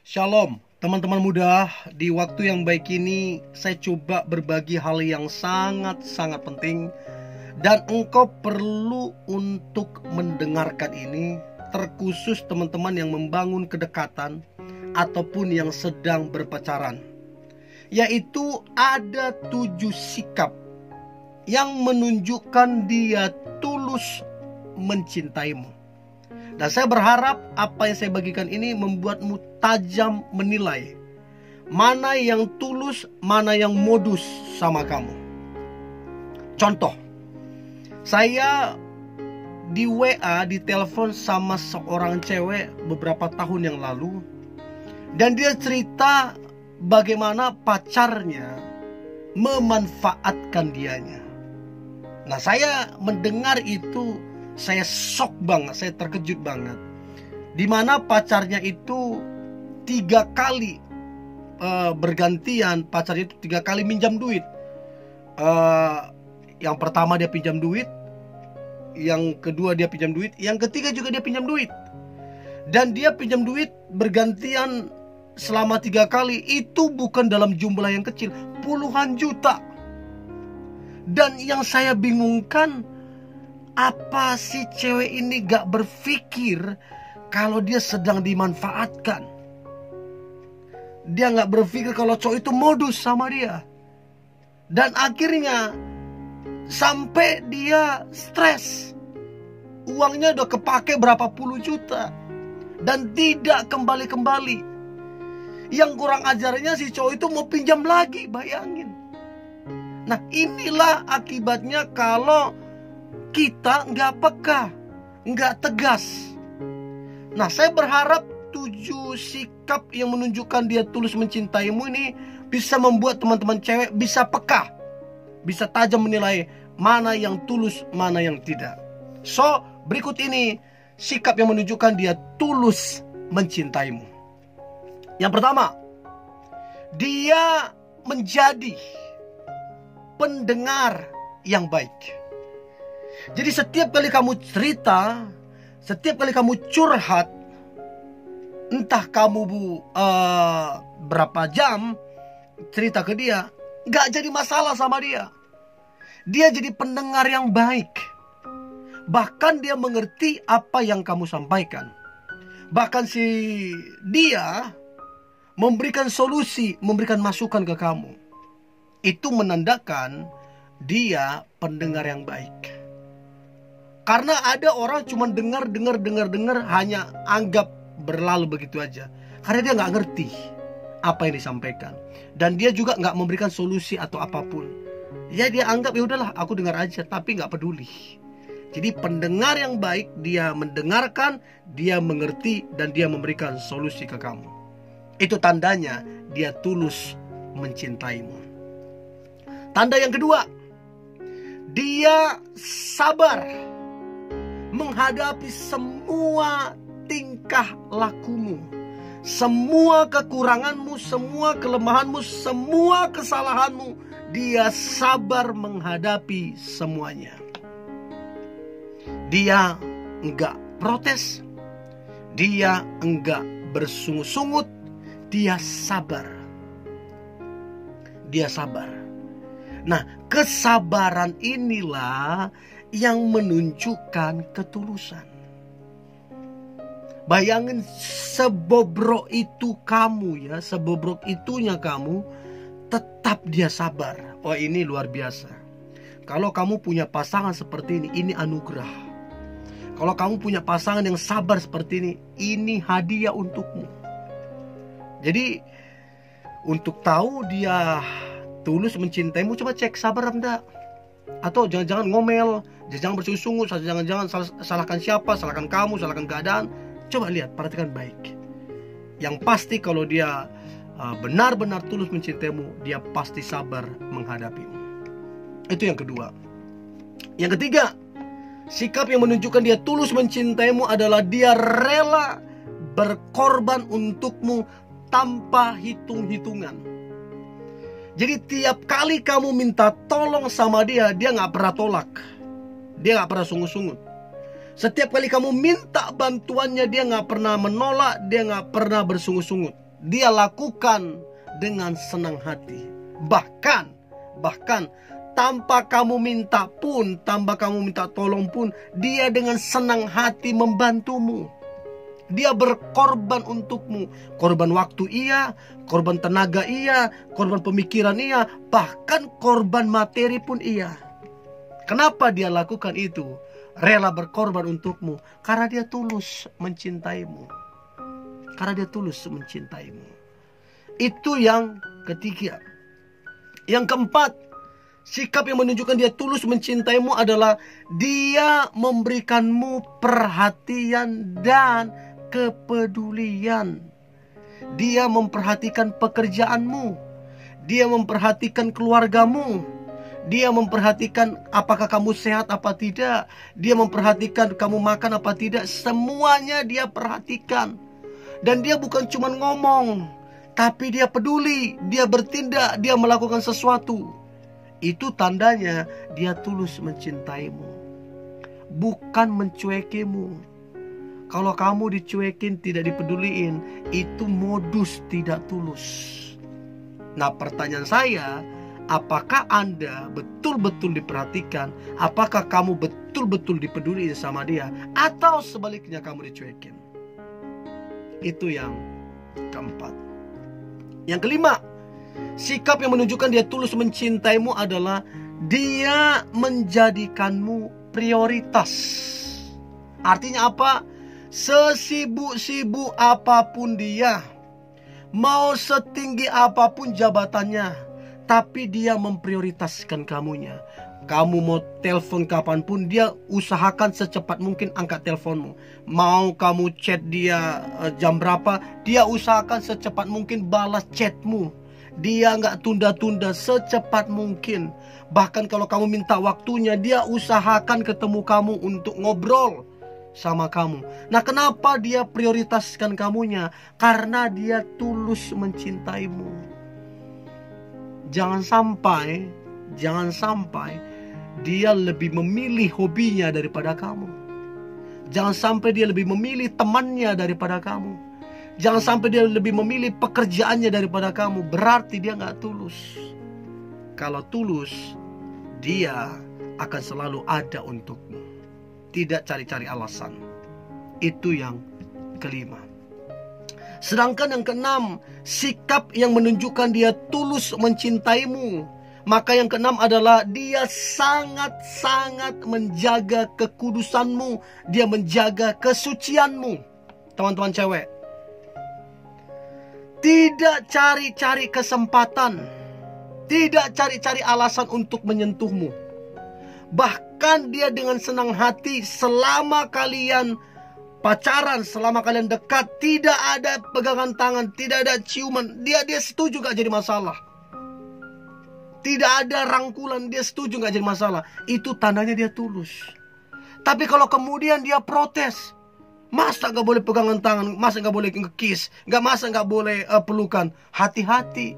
Shalom, teman-teman muda. Di waktu yang baik ini, saya coba berbagi hal yang sangat-sangat penting. Dan engkau perlu untuk mendengarkan ini, terkhusus teman-teman yang membangun kedekatan ataupun yang sedang berpacaran. Yaitu ada 7 sikap yang menunjukkan dia tulus mencintaimu. Dan saya berharap apa yang saya bagikan ini membuatmu tajam menilai mana yang tulus, mana yang modus sama kamu. Contoh, saya di WA, di telepon sama seorang cewek beberapa tahun yang lalu. Dan dia cerita bagaimana pacarnya memanfaatkan dianya. Nah, saya mendengar itu, saya shock banget, saya terkejut banget. Dimana pacarnya itu 3 kali bergantian, pacarnya itu 3 kali minjam duit. Yang pertama dia pinjam duit, yang kedua dia pinjam duit, yang ketiga juga dia pinjam duit. Dan dia pinjam duit bergantian selama 3 kali. Itu bukan dalam jumlah yang kecil, puluhan juta. Dan yang saya bingungkan, apa sih cewek ini gak berpikir kalau dia sedang dimanfaatkan? Dia gak berpikir kalau cowok itu modus sama dia. Dan akhirnya sampai dia stres. Uangnya udah kepake berapa puluh juta dan tidak kembali-kembali. Yang kurang ajarnya si cowok itu mau pinjam lagi, bayangin. Nah, inilah akibatnya kalau kita nggak peka, nggak tegas. Nah, saya berharap 7 sikap yang menunjukkan dia tulus mencintaimu ini bisa membuat teman-teman cewek bisa peka, bisa tajam menilai mana yang tulus, mana yang tidak. So, berikut ini sikap yang menunjukkan dia tulus mencintaimu. Yang pertama, dia menjadi pendengar yang baik. Jadi setiap kali kamu cerita, setiap kali kamu curhat, entah kamu berapa jam cerita ke dia, gak jadi masalah sama dia. Dia jadi pendengar yang baik. Bahkan dia mengerti apa yang kamu sampaikan. Bahkan dia memberikan solusi, memberikan masukan ke kamu. Itu menandakan dia pendengar yang baik. Karena ada orang cuma dengar, hanya anggap berlalu begitu aja. Karena dia nggak ngerti apa yang disampaikan. Dan dia juga nggak memberikan solusi atau apapun. Ya dia anggap ya udahlah aku dengar aja, tapi nggak peduli. Jadi pendengar yang baik, dia mendengarkan, dia mengerti, dan dia memberikan solusi ke kamu. Itu tandanya dia tulus mencintaimu. Tanda yang kedua, dia sabar menghadapi semua tingkah lakumu, semua kekuranganmu, semua kelemahanmu, semua kesalahanmu. Dia sabar menghadapi semuanya. Dia enggak protes, dia enggak bersungut-sungut, dia sabar. Dia sabar. Nah, kesabaran inilah yang menunjukkan ketulusan. Bayangin sebobrok itu kamu ya, sebobrok itunya kamu, tetap dia sabar. Oh, ini luar biasa. Kalau kamu punya pasangan seperti ini anugerah. Kalau kamu punya pasangan yang sabar seperti ini hadiah untukmu. Jadi untuk tahu dia tulus mencintaimu, coba cek sabar enggak. Atau jangan-jangan ngomel, jangan bersungut-sungut, jangan-jangan salahkan siapa, salahkan kamu, salahkan keadaan. Coba lihat, perhatikan baik. Yang pasti kalau dia benar-benar tulus mencintaimu, dia pasti sabar menghadapimu. Itu yang kedua. Yang ketiga, sikap yang menunjukkan dia tulus mencintaimu adalah dia rela berkorban untukmu tanpa hitung-hitungan. Jadi tiap kali kamu minta tolong sama dia, dia gak pernah tolak. Dia gak pernah sungut-sungut. Setiap kali kamu minta bantuannya, dia gak pernah menolak, dia gak pernah bersungut-sungut. dia lakukan dengan senang hati. Bahkan tanpa kamu minta pun, tanpa kamu minta tolong pun, dia dengan senang hati membantumu. Dia berkorban untukmu. Korban waktu iya, korban tenaga iya, korban pemikiran iya, bahkan korban materi pun iya. Kenapa dia lakukan itu? Rela berkorban untukmu karena dia tulus mencintaimu. Karena dia tulus mencintaimu. Itu yang ketiga. Yang keempat, sikap yang menunjukkan dia tulus mencintaimu adalah dia memberikanmu perhatian dan kepedulian. Dia memperhatikan pekerjaanmu. Dia memperhatikan keluargamu. Dia memperhatikan apakah kamu sehat apa tidak. Dia memperhatikan kamu makan apa tidak. Semuanya dia perhatikan. Dan dia bukan cuma ngomong, tapi dia peduli. Dia bertindak, dia melakukan sesuatu. Itu tandanya dia tulus mencintaimu, bukan mencuekimu. Kalau kamu dicuekin, tidak dipeduliin, itu modus tidak tulus. Nah, pertanyaan saya, apakah Anda betul-betul diperhatikan? Apakah kamu betul-betul dipeduliin sama dia? Atau sebaliknya kamu dicuekin? Itu yang keempat. Yang kelima, sikap yang menunjukkan dia tulus mencintaimu adalah dia menjadikanmu prioritas. Artinya apa? Sesibuk-sibuk apapun dia, mau setinggi apapun jabatannya, tapi dia memprioritaskan kamunya. Kamu mau telepon kapanpun, dia usahakan secepat mungkin angkat teleponmu. Mau kamu chat dia jam berapa, dia usahakan secepat mungkin balas chatmu. Dia nggak tunda-tunda, secepat mungkin. Bahkan kalau kamu minta waktunya, dia usahakan ketemu kamu untuk ngobrol sama kamu. Nah, kenapa dia prioritaskan kamunya? Karena dia tulus mencintaimu. Jangan sampai dia lebih memilih hobinya daripada kamu. Jangan sampai dia lebih memilih temannya daripada kamu. Jangan sampai dia lebih memilih pekerjaannya daripada kamu. Berarti dia nggak tulus. Kalau tulus, dia akan selalu ada untukmu. Tidak cari-cari alasan. Itu yang kelima. Sedangkan yang keenam, sikap yang menunjukkan dia tulus mencintaimu. Maka yang keenam adalah dia sangat-sangat menjaga kekudusanmu. Dia menjaga kesucianmu. Teman-teman cewek, tidak cari-cari kesempatan, tidak cari-cari alasan untuk menyentuhmu. Bahkan dia dengan senang hati, selama kalian pacaran, selama kalian dekat, tidak ada pegangan tangan, tidak ada ciuman, dia setuju gak jadi masalah. Tidak ada rangkulan, dia setuju gak jadi masalah. Itu tandanya dia tulus. Tapi kalau kemudian dia protes, masa gak boleh pegangan tangan, masa gak boleh nge-kiss, masa gak boleh pelukan, hati-hati.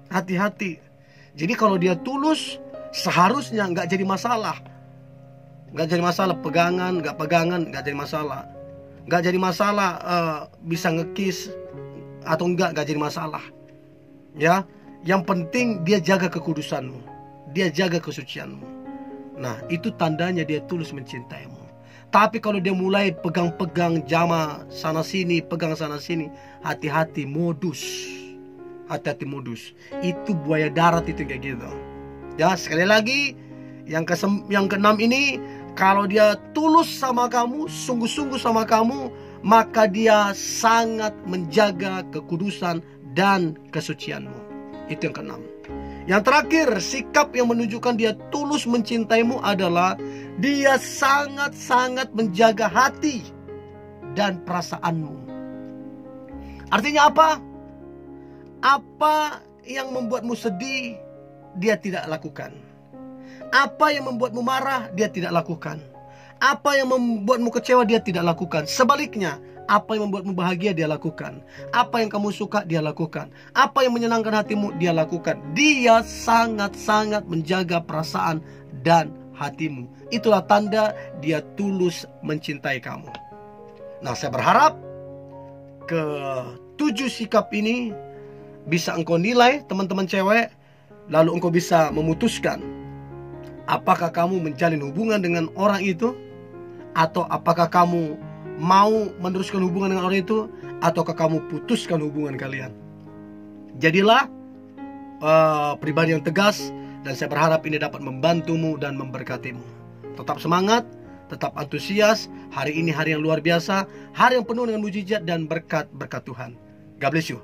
Hati-hati. Jadi kalau dia tulus, seharusnya nggak jadi masalah. Nggak jadi masalah pegangan, nggak jadi masalah. Nggak jadi masalah bisa nge-kiss atau nggak jadi masalah. Ya, yang penting dia jaga kekudusanmu, dia jaga kesucianmu. Nah, itu tandanya dia tulus mencintaimu. Tapi kalau dia mulai pegang-pegang jama sana sini, pegang sana sini, hati-hati, modus. Hati-hati modus. Itu buaya darat itu kayak gitu. Ya, sekali lagi, yang keenam ini, kalau dia tulus sama kamu, sungguh-sungguh sama kamu, maka dia sangat menjaga kekudusan dan kesucianmu. Itu yang keenam. Yang terakhir, sikap yang menunjukkan dia tulus mencintaimu adalah dia sangat-sangat menjaga hati dan perasaanmu. Artinya apa? Apa yang membuatmu sedih, dia tidak lakukan. Apa yang membuatmu marah, dia tidak lakukan. Apa yang membuatmu kecewa, dia tidak lakukan. Sebaliknya, apa yang membuatmu bahagia, dia lakukan. Apa yang kamu suka, dia lakukan. Apa yang menyenangkan hatimu, dia lakukan. Dia sangat-sangat menjaga perasaan dan hatimu. Itulah tanda dia tulus mencintai kamu. Nah, saya berharap 7 sikap ini bisa engkau nilai, teman-teman cewek. Lalu engkau bisa memutuskan apakah kamu menjalin hubungan dengan orang itu, atau apakah kamu mau meneruskan hubungan dengan orang itu, ataukah kamu putuskan hubungan kalian. Jadilah pribadi yang tegas, dan saya berharap ini dapat membantumu dan memberkatimu. Tetap semangat, tetap antusias. Hari ini hari yang luar biasa, hari yang penuh dengan mujizat dan berkat Tuhan. God bless you.